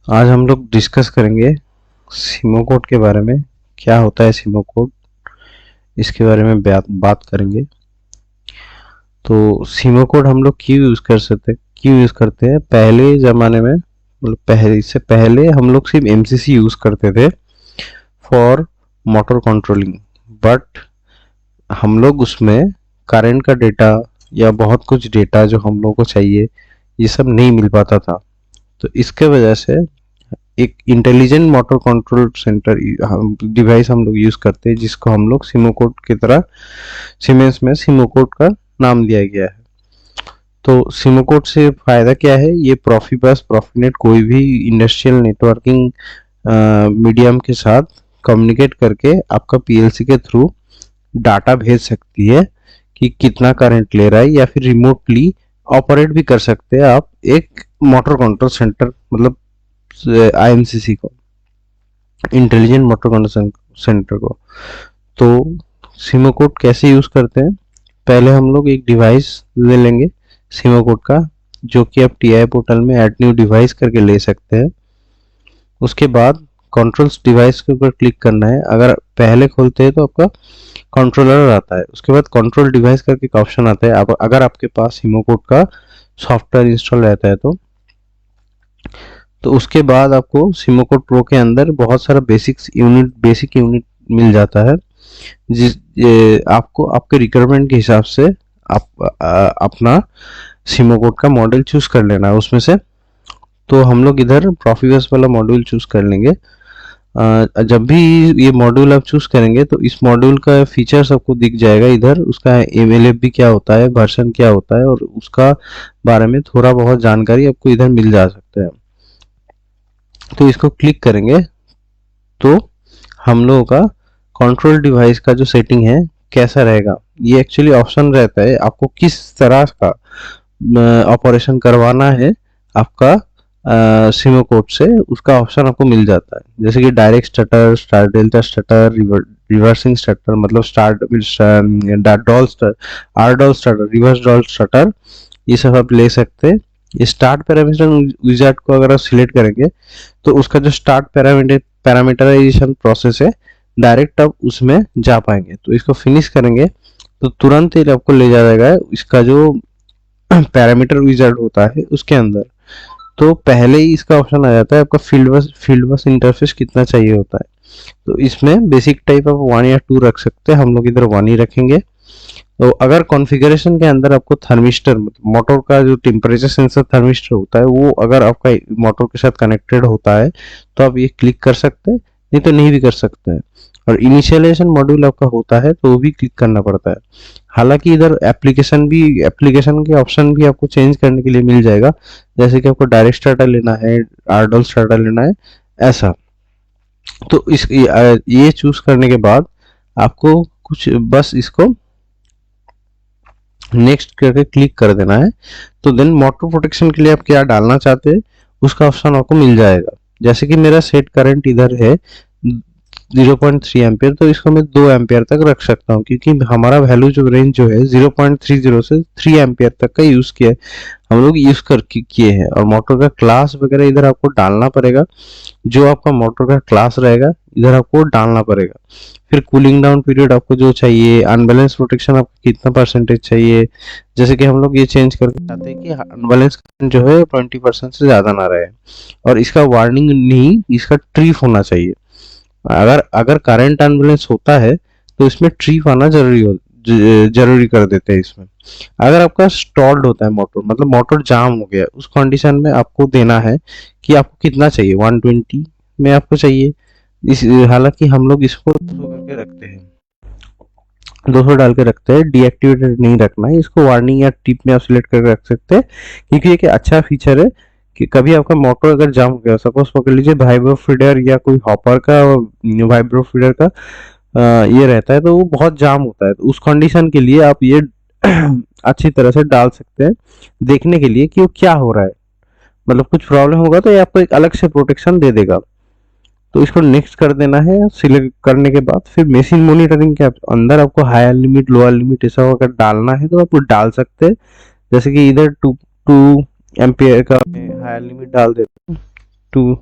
आज हम लोग डिस्कस करेंगे सिमो कोड के बारे में। क्या होता है सिमो कोड, इसके बारे में बात करेंगे। तो सिमो कोड हम लोग क्यों यूज़ करते हैं। पहले ज़माने में मतलब पहले इससे पहले हम लोग सिर्फ एमसीसी यूज़ करते थे फॉर मोटर कंट्रोलिंग, बट हम लोग उसमें करंट का डेटा या बहुत कुछ डेटा जो हम लोग को चाहिए ये सब नहीं मिल पाता था। तो इसके वजह से एक intelligent motor control centre device हम लोग यूज करते हैं, जिसको हम लोग सिमो कोड की तरह सीमेंस में सिमो कोड का नाम दिया गया है। तो सिमो कोड से फायदा क्या है, ये प्रॉफीबस प्रॉफीनेट कोई भी इंडस्ट्रियल नेटवर्किंग मीडियम के साथ कम्युनिकेट करके आपका पीएलसी के थ्रू डाटा भेज सकती है कि कितना करंट ले रहा है, या फिर रिमोटली ऑपरेट भी कर सकते हैं आप एक मोटर कंट्रोल सेंटर, मतलब आईएमसीसी को, इंटेलिजेंट मोटर कंट्रोल सेंटर को। तो सिमो कोड कैसे यूज करते हैं, पहले हम लोग एक डिवाइस ले लेंगे सिमो कोड का, जो कि आप टीआई पोर्टल में ऐड न्यू डिवाइस करके ले सकते हैं। उसके बाद कंट्रोल्स डिवाइस के ऊपर क्लिक करना है। अगर पहले खोलते हैं तो आपका कंट्रोलर आता है, उसके बाद कंट्रोल डिवाइस करके एक ऑप्शन आता है। अगर आपके पास सिमो कोड का सॉफ्टवेयर इंस्टॉल रहता है तो उसके बाद आपको सिमो कोड प्रो के अंदर बहुत सारा बेसिक यूनिट मिल जाता है, आपको आपके रिक्वायरमेंट के हिसाब से अपना सिमो कोड का मॉडल चूज कर लेना है उसमें से। तो हम लोग इधर प्रोफिबस वाला मॉड्यूल चूज कर लेंगे। जब भी ये मॉड्यूल आप चूज करेंगे तो इस मॉड्यूल का फीचर्स आपको दिख जाएगा इधर, उसका एमएलएफ भी क्या होता है, वर्जन क्या होता है, और उसका बारे में थोड़ा बहुत जानकारी आपको इधर मिल जा सकता है। तो इसको क्लिक करेंगे तो हम लोगों का कंट्रोल डिवाइस का जो सेटिंग है कैसा रहेगा, ये एक्चुअली ऑप्शन रहता है आपको किस तरह का ऑपरेशन करवाना है आपका सिमो कोड से, उसका ऑप्शन आपको मिल जाता है। जैसे कि direct starter, star delta starter, reversing starter, मतलब DOL starter, reverse DOL starter, ये सब आप ले सकते हैं। ये स्टार्ट पैरामीटर विजार्ड को अगर आप सिलेक्ट करेंगे तो उसका जो स्टार्ट पैरामीटराइजेशन प्रोसेस है डायरेक्ट आप उसमें जा पाएंगे। तो इसको फिनिश करेंगे तो तुरंत ही आपको ले जाएगा इसका जो पैरामीटर विजार्ड होता है उसके अंदर। तो पहले ही इसका ऑप्शन आ जाता है आपका फील्ड बस इंटरफेस कितना चाहिए होता है। तो इसमें बेसिक टाइप आप 1 या 2 रख सकते हैं, हम लोग इधर 1 ही रखेंगे। तो अगर कॉन्फ़िगरेशन के अंदर आपको थर्मिस्टर, मोटर का जो टेम्परेचर सेंसर थर्मिस्टर होता है, वो अगर आपका मोटर के साथ कनेक्टेड होता है तो आप ये क्लिक कर सकते हैं, नहीं तो नहीं भी कर सकते हैं। और इनिशियलाइजेशन मॉड्यूल आपका होता है तो वो भी क्लिक करना पड़ता है। हालांकि इधर एप्लीकेशन के ऑप्शन भी आपको चेंज करने के लिए मिल जाएगा, जैसे कि आपको डायरेक्ट स्टार्टर लेना है, आरडोल स्टार्टर लेना है, ऐसा। तो ये चूज करने के बाद आपको कुछ बस इसको नेक्स्ट करके क्लिक कर देना है। तो देन मोटर प्रोटेक्शन के लिए आप क्या डालना चाहते हैं उसका ऑप्शन आपको मिल जाएगा। जैसे कि मेरा सेट करंट इधर है 0.3 एम्पियर, तो इसको मैं 2 एम्पियर तक रख सकता हूँ, क्योंकि हमारा वैल्यू जो रेंज जो है 0.30 से 3 एम्पियर तक का यूज किया है, हम लोग यूज कर किए हैं। और मोटर का क्लास वगैरह इधर आपको डालना पड़ेगा, जो आपका मोटर का क्लास रहेगा इधर आपको डालना पड़ेगा। फिर कूलिंग डाउन पीरियड आपको जो चाहिए, अनबैलेंस प्रोटेक्शन आपको कितना परसेंटेज चाहिए, जैसे कि हम लोग ये चेंज करके चाहते हैं कि अनबैलेंस जो है 20% से ज्यादा ना रहे। और इसका वार्निंग नहीं, इसका ट्रिप होना चाहिए। अगर अगर करंट अनबैलेंस होता है तो इसमें ट्रिप आना जरूरी कर देते हैं इसमें। अगर आपका स्टॉल्ड होता है मोटर, मतलब मोटर जाम हो गया, उस कंडीशन में आपको देना है कि आपको कितना चाहिए, 120 में आपको चाहिए। इस हालांकि हम लोग इसको 200 करके रखते हैं, 200 डाल के रखते हैं, डीएक्टिवेटेड नहीं रखना है इसको, वार्निंग या टिप में आप सिलेक्ट करके रख सकते हैं, क्योंकि एक अच्छा फीचर है कि कभी आपका मोटर अगर जाम हो गया, सपोज पकड़ लीजिए वाइब्रो फीडर या कोई हॉपर का वाइब्रो फीडर का ये रहता है, तो वो बहुत जाम होता है, तो उस कंडीशन के लिए आप ये अच्छी तरह से डाल सकते हैं, देखने के लिए कि वो क्या हो रहा है। मतलब कुछ प्रॉब्लम होगा तो ये आपको एक अलग से प्रोटेक्शन दे देगा। तो इसको नेक्स्ट कर देना है। सिलेक्ट करने के बाद फिर मशीन मॉनिटरिंग के अंदर आपको हायर लिमिट, लोअर लिमिट ऐसा अगर डालना है तो आप डाल सकते हैं। जैसे कि इधर टू टू एम्पियर का हायर लिमिट डाल देते हैं, 2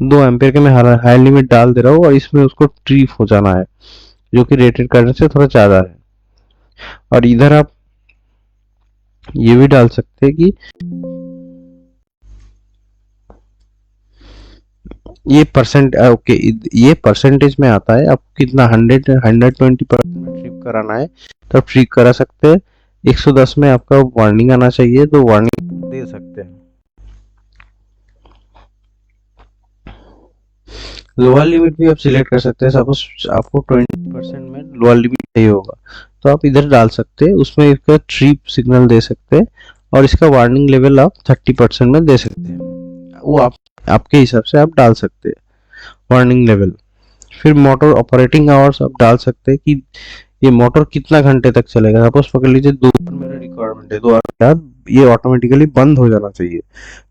2 एम्पियर के मैं हाई लिमिट डाल दे रहा हूँ और इसमें उसको ट्रिप हो जाना है, जो कि रेटेड करंट से थोड़ा ज़्यादा है। और इधर आप ये भी डाल सकते हैं कि ये ओके, ये परसेंटेज में आता है, आपको कितना 120% में ट्रिप कराना है तो आप ट्रिप करा सकते हैं। 110 में आपका वार्निंग आना चाहिए तो वार्निंग दे सकते हैं। लोअर लिमिट भी आप सिलेक्ट कर सकते हैं, सपोज आपको 20% में लोअर लिमिट चाहिए होगा तो आप इधर डाल सकते हैं, उसमें इसका ट्रिप सिग्नल दे सकते हैं और इसका वार्निंग लेवल आप 30% में दे सकते हैं। वो आपके हिसाब से आप डाल सकते हैं वार्निंग लेवल। फिर मोटर ऑपरेटिंग आवर्स आप डाल सकते हैं कि ये मोटर कितना घंटे तक चलेगा। सपोज पकड़ लीजिए 2 आवर मेरा रिक्वायरमेंट है, 2 आवर के बाद ये ऑटोमेटिकली बंद हो जाना चाहिए,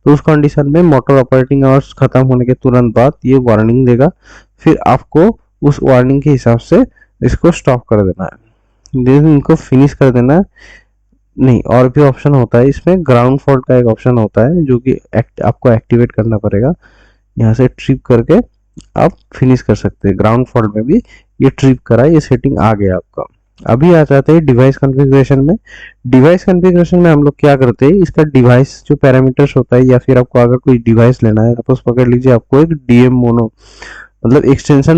तो उस कंडीशन में मोटर ऑपरेटिंग आवर्स खत्म होने के तुरंत बाद ये वार्निंग देगा। फिर आपको उस वार्निंग के हिसाब से इसको स्टॉप कर देना है, देन इनको फिनिश कर देना है। नहीं, और भी ऑप्शन होता है इसमें, ग्राउंड फॉल्ट का एक ऑप्शन होता है जो कि आपको एक्टिवेट करना पड़ेगा। यहाँ से ट्रिप करके आप फिनिश कर सकते हैं। ग्राउंड फॉल्ट में भी ये ट्रिप करा, ये सेटिंग आ गया आपका। अभी आ जाते हैं डिवाइस कॉन्फ़िगरेशन में। डिवाइस कॉन्फ़िगरेशन में हम लोग क्या करते हैं, इसका डिवाइस जो पैरामीटर्स होता है, या फिर आपको अगर कोई डिवाइस लेना है, सपोज पकड़ लीजिए आपको एक डीएम मोनो मतलब एक्सटेंशन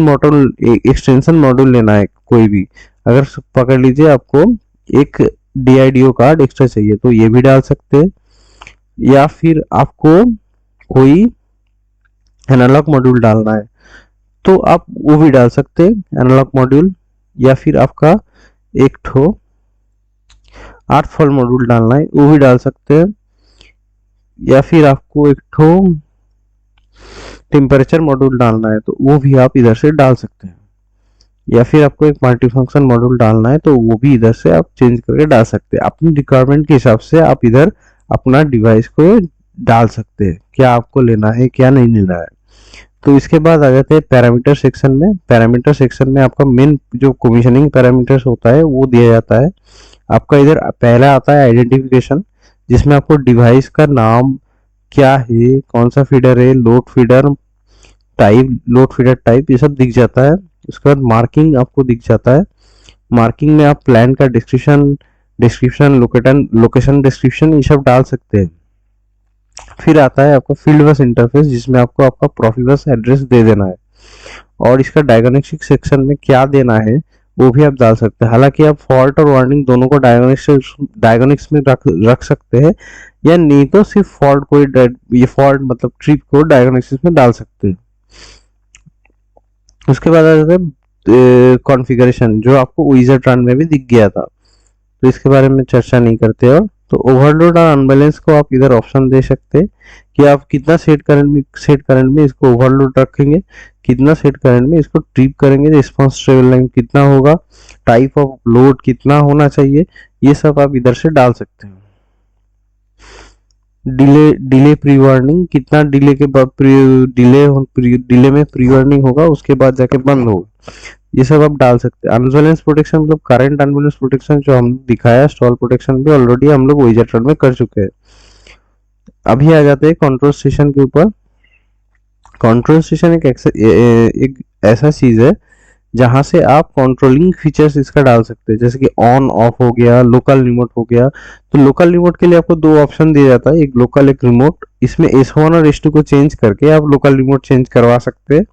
मॉड्यूल लेना है कोई भी, अगर पकड़ लीजिए आपको एक DIDO कार्ड एक्स्ट्रा चाहिए तो ये भी डाल सकते हैं। या फिर आपको कोई एनालॉग मॉड्यूल डालना है तो आप वो भी डाल सकते हैं एनालॉग मॉड्यूल। या फिर आपका एक ठो आर्थफॉल मॉड्यूल डालना है वो भी डाल सकते हैं। या फिर आपको एक ठो टेम्परेचर मॉड्यूल डालना है तो वो भी आप इधर से डाल सकते हैं। या फिर आपको एक मल्टीफंक्शन मॉड्यूल डालना है तो वो भी इधर से आप चेंज करके डाल सकते हैं। अपनी रिक्वायरमेंट के हिसाब से आप इधर अपना डिवाइस को डाल सकते हैं, क्या आपको लेना है क्या नहीं लेना है। तो इसके बाद आ जाते हैं पैरामीटर सेक्शन में। पैरामीटर सेक्शन में आपका मेन जो कमीशनिंग पैरामीटर्स होता है वो दिया जाता है। आपका इधर पहला आता है आइडेंटिफिकेशन, जिसमें आपको डिवाइस का नाम क्या है, कौन सा फीडर है, लोड फीडर टाइप ये सब दिख जाता है। उसके बाद मार्किंग आपको दिख जाता है। मार्किंग में आप प्लान का डिस्क्रिप्शन लोकेशन डिस्क्रिप्शन ये सब डाल सकते हैं। फिर आता है आपका फील्ड बस इंटरफेस, जिसमें आपको आपका प्रोफिबस एड्रेस दे देना है और इसका डायग्नोस्टिक सेक्शन में क्या देना है वो भी आप डाल सकते हैं। हालांकि आप फॉल्ट और वार्निंग दोनों को डायग्नोस्टिक्स में रख सकते हैं, या नहीं तो सिर्फ फॉल्ट को ये फॉल्ट मतलब ट्रिप को डायग्नोस्टिक्स में डाल सकते हैं। उसके बाद आ जाता है कॉन्फ़िगरेशन, जो आपको विज़ार्ड रन में भी दिख गया था, तो इसके बारे में चर्चा नहीं करते। और तो ओवरलोड और अनबैलेंस को आप इधर ऑप्शन दे सकते हैं कि आप कितना सेट करंट में इसको ओवरलोड रखेंगे, कितना सेट करंट में इसको ट्रिप करेंगे, रिस्पांस ट्रेवल टाइम कितना होगा, टाइप ऑफ लोड कितना होना चाहिए, ये सब आप इधर से डाल सकते हैं। डिले प्री वार्निंग, कितना डिले के बाद डिले में प्री वार्निंग होगा, उसके बाद जाके बंद होगा, ये सब आप डाल सकते हैं। अनबैलेंस प्रोटेक्शन मतलब करंट अनबैलेंस प्रोटेक्शन जो हम दिखाया, स्टॉल प्रोटेक्शन भी ऑलरेडी हम लोग विज़ार्ड रन में कर चुके हैं। अभी आ जाते हैं कंट्रोल स्टेशन के ऊपर। कंट्रोल स्टेशन एक ऐसा चीज है जहां से आप कंट्रोलिंग फीचर्स इसका डाल सकते हैं, जैसे कि ऑन ऑफ हो गया, लोकल रिमोट हो गया। तो लोकल रिमोट के लिए आपको 2 ऑप्शन दिया जाता है, एक लोकल एक रिमोट। इसमें S1 और S2 को चेंज करके आप लोकल रिमोट चेंज करवा सकते हैं।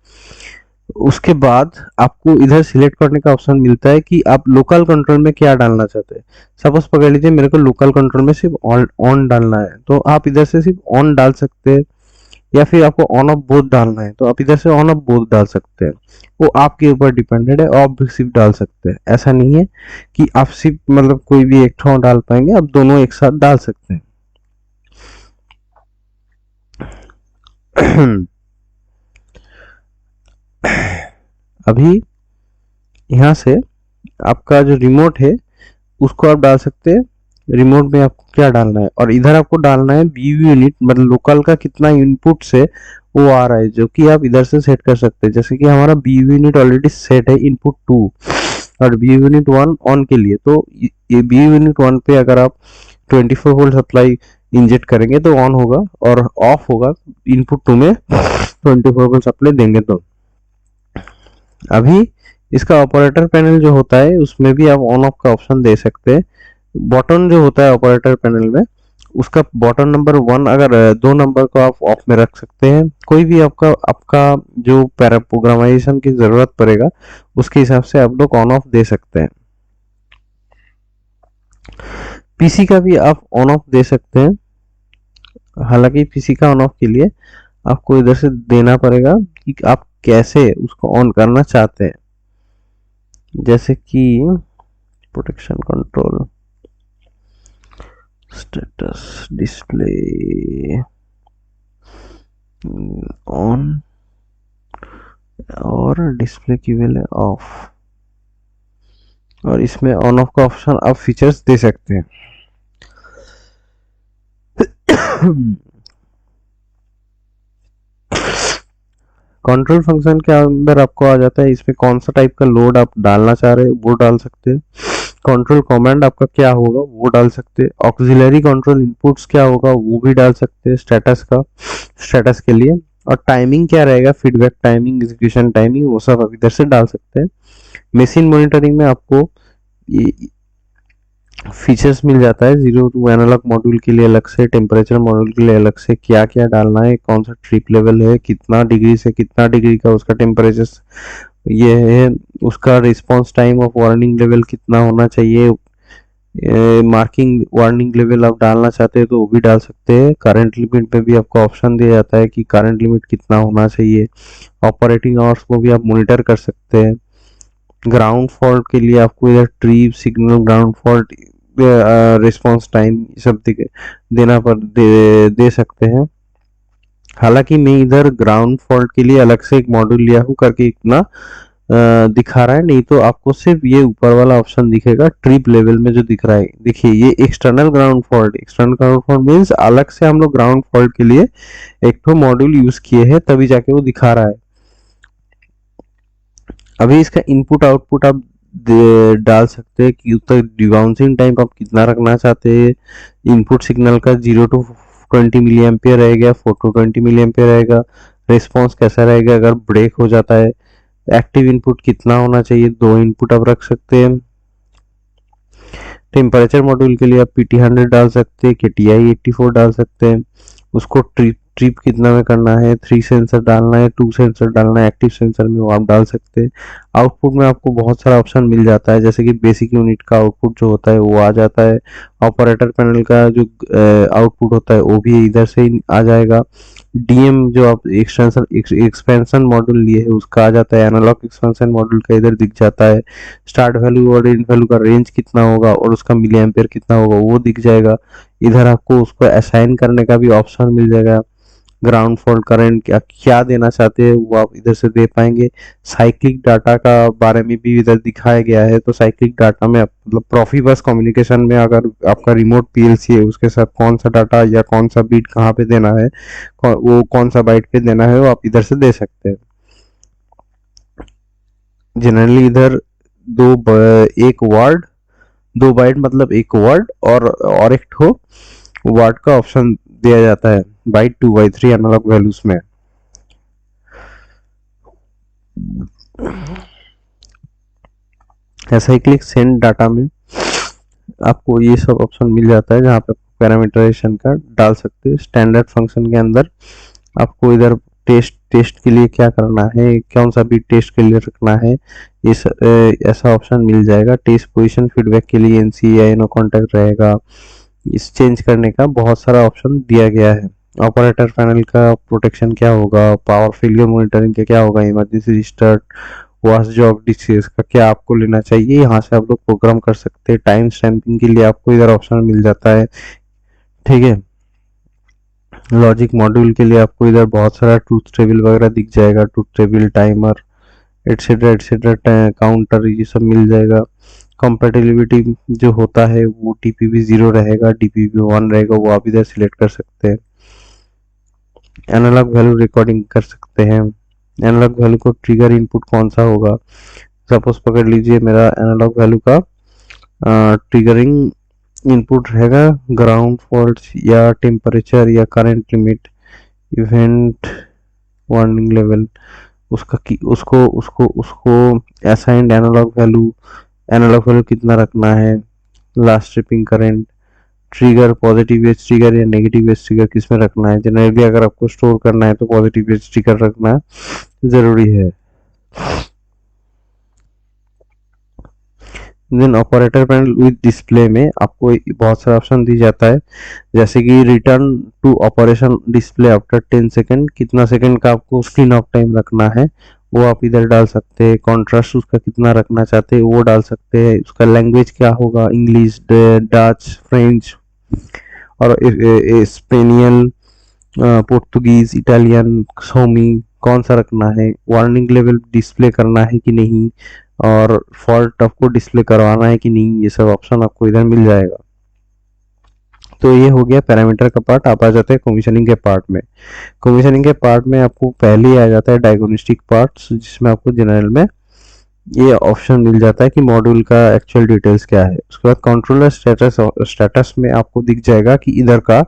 उसके बाद आपको इधर सिलेक्ट करने का ऑप्शन मिलता है कि आप लोकल कंट्रोल में क्या डालना चाहते हैं। सपोज पकड़ लीजिए मेरे को लोकल कंट्रोल में सिर्फ ऑन डालना है, तो आप इधर से सिर्फ ऑन डाल सकते हैं। या फिर आपको ऑन ऑफ बोथ डालना है तो आप इधर से ऑन ऑफ बोथ डाल सकते हैं, वो आपके ऊपर डिपेंडेड है। आप भी सिर्फ डाल सकते हैं, ऐसा नहीं है कि आप सिर्फ मतलब कोई भी एक ठो डाल पाएंगे, आप दोनों एक साथ डाल सकते हैं। अभी यहाँ से आपका जो रिमोट है उसको आप डाल सकते हैं। रिमोट में आपको क्या डालना है, और इधर आपको डालना है BU यूनिट, मतलब लोकल का कितना इनपुट से वो आ रहा है, जो कि आप इधर से सेट कर सकते हैं। जैसे कि हमारा BU यूनिट ऑलरेडी सेट है इनपुट 2 और BU यूनिट 1 ऑन के लिए, तो ये BU यूनिट 1 पे अगर आप 24 वोल्ट सप्लाई इंजेक्ट करेंगे तो ऑन होगा, और ऑफ होगा इनपुट 2 में 24 वोल्ट सप्लाई देंगे तो। अभी इसका ऑपरेटर पैनल जो होता है उसमें भी आप ऑन ऑफ का ऑप्शन दे सकते हैं। बटन जो होता है ऑपरेटर पैनल में, उसका बटन नंबर 1, अगर 2 नंबर को आप ऑफ में रख सकते हैं। कोई भी आपका आपका जो पैरा प्रोग्रामाइजेशन की जरूरत पड़ेगा उसके हिसाब से आप लोग ऑन ऑफ दे सकते हैं। पीसी का भी आप ऑन ऑफ दे सकते हैं। हालांकि पीसी का ऑन ऑफ के लिए आपको इधर से देना पड़ेगा कि आप कैसे उसको ऑन करना चाहते हैं। जैसे कि protection control, status display on और डिस्प्ले की वैल्यू ऑफ, और इसमें ऑन ऑफ का ऑप्शन आप फीचर्स दे सकते हैं। कंट्रोल फंक्शन के अंदर आपको आ जाता है इसमें कौन सा टाइप का लोड आप डालना चाह रहे हैं वो डाल सकते हैं। कंट्रोल कमांड आपका क्या होगा वो डाल सकते हैं। ऑक्सिलरी कंट्रोल इनपुट्स क्या होगा वो भी डाल सकते हैं स्टेटस के लिए। और टाइमिंग क्या रहेगा, फीडबैक टाइमिंग, एग्जीक्यूशन टाइमिंग, वो सब आप इधर से डाल सकते हैं। मशीन मॉनिटरिंग में आपको फीचर्स मिल जाता है। 0 टू एनालॉग मॉड्यूल के लिए अलग से, टेम्परेचर मॉड्यूल के लिए अलग से क्या क्या डालना है, कौन सा ट्रिप लेवल है, कितना डिग्री से कितना डिग्री का उसका टेम्परेचर ये है, उसका response time of warning level कितना होना चाहिए, मार्किंग वार्निंग लेवल आप डालना चाहते हैं तो वो भी डाल सकते हैं। करंट लिमिट में भी आपको ऑप्शन दिया जाता है कि करंट लिमिट कितना होना चाहिए। ऑपरेटिंग आवर्स को भी आप मॉनिटर कर सकते हैं। ग्राउंड फॉल्ट के लिए आपको इधर trip signal, ground fault response time सब दे सकते हैं। हालांकि मैं इधर ग्राउंड फॉल्ट के लिए अलग से एक मॉड्यूल लिया हूँ करके इतना दिखा रहा है, नहीं तो आपको सिर्फ ये ऊपर वाला ऑप्शन दिखेगा ट्रिप लेवल में जो दिख रहा है। देखिए ये एक्सटर्नल ग्राउंड फॉल्ट मीन्स अलग से हम लोग ग्राउंड फॉल्ट के लिए एक तो मॉड्यूल यूज किए हैं तभी जाके वो दिखा रहा है। अभी इसका इनपुट आउटपुट आप डाल सकते हैं कि उसका डिबाउंसिंग टाइम आप कितना रखना चाहते हैं। इनपुट सिग्नल का 0 टू 20 मिली एम्पियर रहेगा, 4 टू 20 मिली एम्पियर रहेगा। रिस्पॉन्स कैसा रहेगा अगर ब्रेक हो जाता है। एक्टिव इनपुट कितना होना चाहिए, 2 इनपुट आप रख सकते हैं। टेम्परेचर मॉड्यूल के लिए आप PT100 डाल सकते हैं, TI-84 डाल सकते हैं। उसको ट्रिप कितना में करना है, 3 सेंसर डालना है, 2 सेंसर डालना है, एक्टिव सेंसर में वो आप डाल सकते हैं। आउटपुट में आपको बहुत सारा ऑप्शन मिल जाता है, जैसे कि बेसिक यूनिट का आउटपुट जो होता है वो आ जाता है। ऑपरेटर पैनल का जो आउटपुट होता है वो भी इधर से ही आ जाएगा। डीएम जो आप एक्सपेंशन मॉड्यूल लिए है उसका आ जाता है। एनालॉग एक्सपेंशन मॉड्यूल का इधर दिख जाता है। स्टार्ट वैल्यू और एंड वैल्यू का रेंज कितना होगा और उसका मिली एम्पियर कितना होगा वो दिख जाएगा। इधर आपको उसको असाइन करने का भी ऑप्शन मिल जाएगा। ग्राउंड फॉल्ट करंट क्या क्या देना चाहते हैं वो आप इधर से दे पाएंगे। साइक्लिक डाटा का बारे में भी इधर दिखाया गया है। तो साइक्लिक डाटा में मतलब प्रोफिबस कम्युनिकेशन में अगर आपका रिमोट पीएलसी है उसके साथ कौन सा डाटा या कौन सा बीट कहाँ पे देना है, वो कौन सा बाइट पे देना है वो आप इधर से दे सकते हैं। जनरली इधर एक वर्ड 2 बाइट मतलब एक वर्ड और एक ठो वर्ड का ऑप्शन दिया जाता है बाइट 2x3 एनालॉग वैल्यूज में। साइक्लिक सेंड डाटा में आपको ये सब ऑप्शन मिल जाता है जहाँ पे पैरामीटराइजेशन का डाल सकते हैं। स्टैंडर्ड फंक्शन के अंदर आपको इधर टेस्ट के लिए क्या करना है, कौन सा भी टेस्ट के लिए रखना है, इस ऐसा ऑप्शन मिल जाएगा। टेस्ट पोजीशन फीडबैक के लिए NC नो कॉन्टेक्ट रहेगा। इस चेंज करने का बहुत सारा ऑप्शन दिया गया है। ऑपरेटर पैनल का प्रोटेक्शन क्या होगा, पावर फेलियर मॉनिटरिंग का क्या होगा, emergency restart, watch job disease का क्या आपको लेना चाहिए, यहाँ से आप लोग प्रोग्राम कर सकते हैं। टाइम स्टैंपिंग के लिए आपको इधर ऑप्शन मिल जाता है, ठीक है। लॉजिक मॉड्यूल के लिए आपको इधर बहुत सारा ट्रूथ टेबल वगैरह दिख जाएगा, truth table, timer etcetera counter ये सब मिल जाएगा। कंपेटिबिलिटी जो होता है वो TPP 0 रहेगा, DPP 1 रहेगा, वो आप इधर सिलेक्ट कर सकते हैं। एनालॉग वैल्यू रिकॉर्डिंग कर सकते हैं। एनालॉग वैल्यू को ट्रिगर इनपुट कौन सा होगा, सपोज पकड़ लीजिए मेरा एनालॉग वैल्यू का ट्रिगरिंग इनपुट रहेगा ग्राउंड फॉल्ट या टेम्परेचर या current limit, event warning level, उसका की उसको उसको उसको असाइंड एनालॉग वैल्यू कितना रखना है, last tripping current, trigger positive edge trigger या नेगेटिव एज ट्रिगर किस में रखना है। जनरली अगर आपको स्टोर करना है तो पॉजिटिव एज ट्रिगर रखना जरूरी है। Then operator panel with display में आपको बहुत सारा ऑप्शन दी जाता है, जैसे कि return to operation display after 10 second, कितना सेकेंड का आपको स्क्रीन ऑफ टाइम रखना है वो आप इधर डाल सकते हैं। कॉन्ट्रास्ट उसका कितना रखना चाहते हैं वो डाल सकते हैं। उसका लैंग्वेज क्या होगा, इंग्लिश, डच, फ्रेंच और स्पेनियन, पुर्तगीज, इटालियन, सोमी, कौन सा रखना है। वार्निंग लेवल डिस्प्ले करना है कि नहीं, और फॉल्ट आपको डिस्प्ले करवाना है कि नहीं, ये सब ऑप्शन आपको इधर मिल जाएगा। तो ये हो गया पैरामीटर का पार्ट। आप आ जाते हैं कमीशनिंग के पार्ट में। कमीशनिंग के पार्ट में आपको पहले ही आ जाता है डायग्नोस्टिक पार्ट, जिसमें आपको जनरल में ये ऑप्शन मिल जाता है कि मॉड्यूल का एक्चुअल डिटेल्स क्या है। उसके बाद कंट्रोलर स्टेटस में आपको दिख जाएगा कि इधर का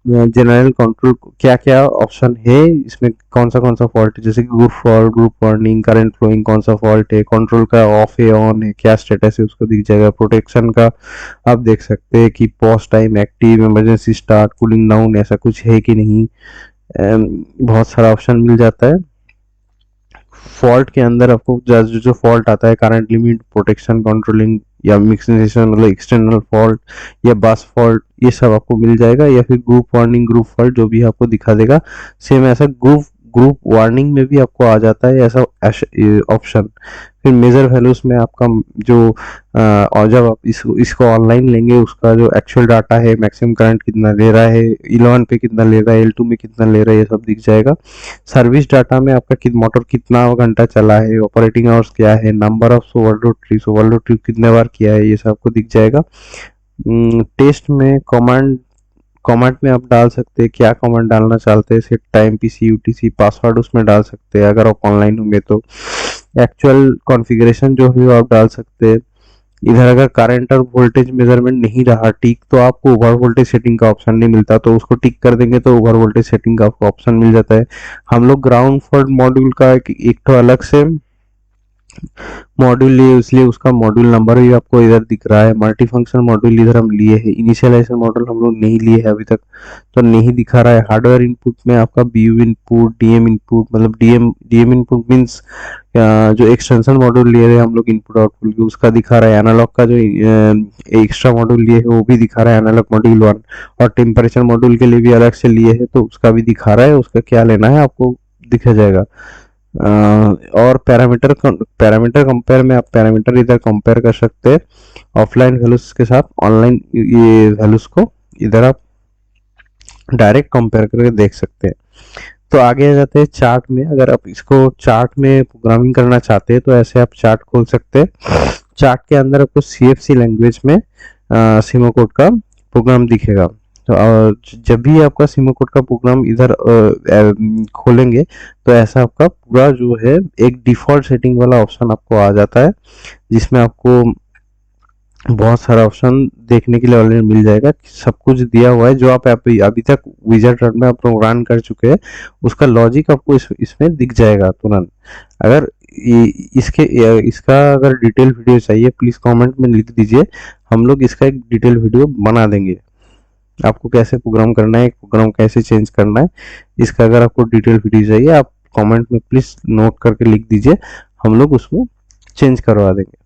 जनरल कंट्रोल क्या क्या ऑप्शन है, इसमें कौन सा फॉल्ट है, जैसे कि group fault, group warning, current flowing, कौन सा फॉल्ट है, कंट्रोल का ऑफ है ऑन है, क्या स्टेटस है उसको दिख जाएगा। प्रोटेक्शन का आप देख सकते हैं कि pause time active, emergency start, cooling down ऐसा कुछ है कि नहीं। बहुत सारा ऑप्शन मिल जाता है। फॉल्ट के अंदर आपको जो फॉल्ट आता है, करंट लिमिट, प्रोटेक्शन, कंट्रोलिंग या मिक्सिंग मतलब एक्सटर्नल फॉल्ट या बस फॉल्ट, ये सब आपको मिल जाएगा। या फिर ग्रुप वार्निंग, ग्रुप फॉल्ट जो भी आपको दिखा देगा। सेम ऐसा ग्रुप ग्रुप वार्निंग में भी आपको आ जाता है ऐसा ऑप्शन। फिर मेजर वैल्यूज में आपका जो और जब आप इसको ऑनलाइन लेंगे उसका जो एक्चुअल डाटा है, मैक्सिमम करंट कितना ले रहा है, 11 पे कितना ले रहा है, L2 में कितना ले रहा है, ये सब दिख जाएगा। सर्विस डाटा में आपका मोटर कितना घंटा चला है, ऑपरेटिंग आवर्स क्या है, नंबर ऑफ ओवरलोड ट्रिप कितने बार किया है, ये सब आपको दिख जाएगा। टेस्ट में कमांड में आप डाल सकते हैं क्या कमांड डालना चाहते हैं, set time, PC, UTC, password उसमें डाल सकते हैं अगर आप ऑनलाइन होंगे तो। एक्चुअल कॉन्फ़िगरेशन जो है वो आप डाल सकते हैं। इधर अगर करंट और वोल्टेज मेजरमेंट नहीं रहा टिक तो आपको ओवर वोल्टेज सेटिंग का ऑप्शन नहीं मिलता, तो उसको टिक कर देंगे तो ओवर वोल्टेज सेटिंग का आपको ऑप्शन मिल जाता है। हम लोग ग्राउंड फॉल्ट मॉड्यूल का एक तो अलग से मॉड्यूल लिए, इसलिए उसका मॉड्यूल नंबर भी आपको इधर दिख रहा है। मल्टी फंक्शन मॉड्यूल इधर हम लिए हैं, इनिशियलाइजेशन मॉड्यूल हम लोग नहीं लिए हैं अभी तक, तो नहीं दिखा रहा है। हार्डवेयर इनपुट में आपका बीयू इनपुट, डीएम इनपुट, मतलब डीएम इनपुट मीन्स जो एक्सटेंशन मॉड्यूल लिए हैं हम लोग इनपुट आउटपुट के, उसका दिखा रहा है। एनालॉग का जो एक्स्ट्रा मॉड्यूल लिए है वो भी दिखा रहा है, एनालॉग मॉड्यूल 1। और टेम्परेचर मॉड्यूल के लिए भी अलग से लिए है तो उसका भी दिखा रहा है, उसका क्या लेना है आपको दिखा जाएगा। और पैरामीटर कंपेयर में आप पैरामीटर इधर कंपेयर कर सकते हैं ऑफलाइन वैल्यूज के साथ ऑनलाइन, ये वैल्यूज को इधर आप डायरेक्ट कंपेयर करके देख सकते हैं। तो आगे आ जाते हैं चार्ट में। अगर आप इसको चार्ट में प्रोग्रामिंग करना चाहते हैं तो ऐसे आप चार्ट खोल सकते हैं। चार्ट के अंदर आपको CFC लैंग्वेज में सिमो कोड का प्रोग्राम दिखेगा। तो जब भी आपका सिमो कोड का प्रोग्राम इधर खोलेंगे तो ऐसा आपका पूरा जो है एक डिफॉल्ट सेटिंग वाला ऑप्शन आपको आ जाता है, जिसमें आपको बहुत सारा ऑप्शन देखने के लिए ऑलरेडी मिल जाएगा। सब कुछ दिया हुआ है जो आप अभी तक विजार्ड रन में आप रन कर चुके हैं, उसका लॉजिक आपको इसमें दिख जाएगा तुरंत। अगर इसका अगर डिटेल वीडियो चाहिए प्लीज कमेंट में लिख दीजिए, हम लोग इसका एक डिटेल वीडियो बना देंगे। आपको कैसे प्रोग्राम करना है, प्रोग्राम कैसे चेंज करना है, इसका अगर आपको डिटेल वीडियो चाहिए आप कमेंट में प्लीज नोट करके लिख दीजिए, हम लोग उसमें चेंज करवा देंगे।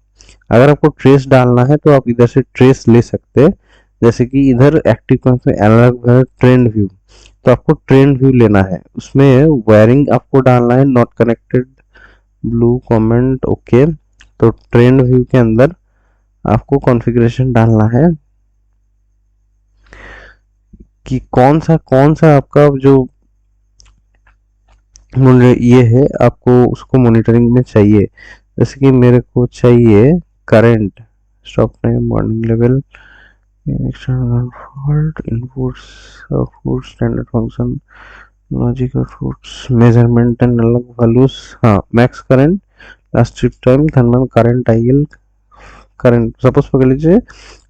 अगर आपको ट्रेस डालना है तो आप इधर से ट्रेस ले सकते हैं, जैसे कि इधर एक्टिव कॉन्स में एनालॉग ट्रेंड व्यू, तो आपको ट्रेंड व्यू लेना है। उसमें वायरिंग आपको डालना है, not connected, blue comment, okay. तो ट्रेंड व्यू के अंदर आपको कॉन्फ़िगरेशन डालना है कि कौन सा आपका जो ये है आपको उसको मॉनिटरिंग में चाहिए। जैसे कि मेरे को चाहिए current, stop time, warning level, external fault, inputs, output, standard function, logic outputs, measurement and अलग वैल्यूज, हाँ max current, last trip time, thermal current, IL, current suppose पकड़ लीजिए,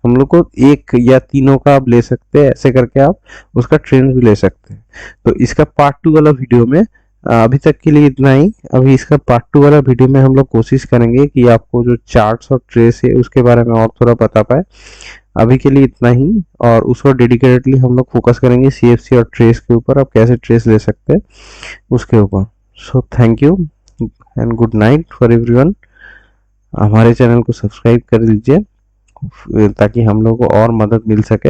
हम लोग को एक या तीनों का आप ले सकते हैं, ऐसे करके आप उसका ट्रेंड भी ले सकते हैं। तो इसका पार्ट 2 वाला वीडियो में अभी तक के लिए इतना ही। अभी इसका पार्ट 2 वाला वीडियो में हम लोग कोशिश करेंगे कि आपको जो चार्ट्स और ट्रेस है उसके बारे में और थोड़ा बता पाए। अभी के लिए इतना ही, और उस पर डेडिकेटेडली हम लोग फोकस करेंगे सीएफसी और ट्रेस के ऊपर, आप कैसे ट्रेस ले सकते हैं उसके ऊपर। So thank you and good night for everyone. हमारे चैनल को सब्सक्राइब कर लीजिए ताकि हम लोग को और मदद मिल सके,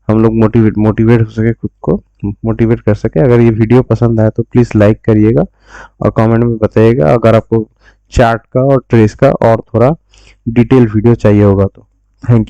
हम लोग मोटिवेट हो सके, खुद को मोटिवेट कर सके। अगर ये वीडियो पसंद आए तो प्लीज़ लाइक करिएगा और कमेंट में बताइएगा अगर आपको चार्ट का और ट्रेस का और थोड़ा डिटेल वीडियो चाहिए होगा तो। Thank you.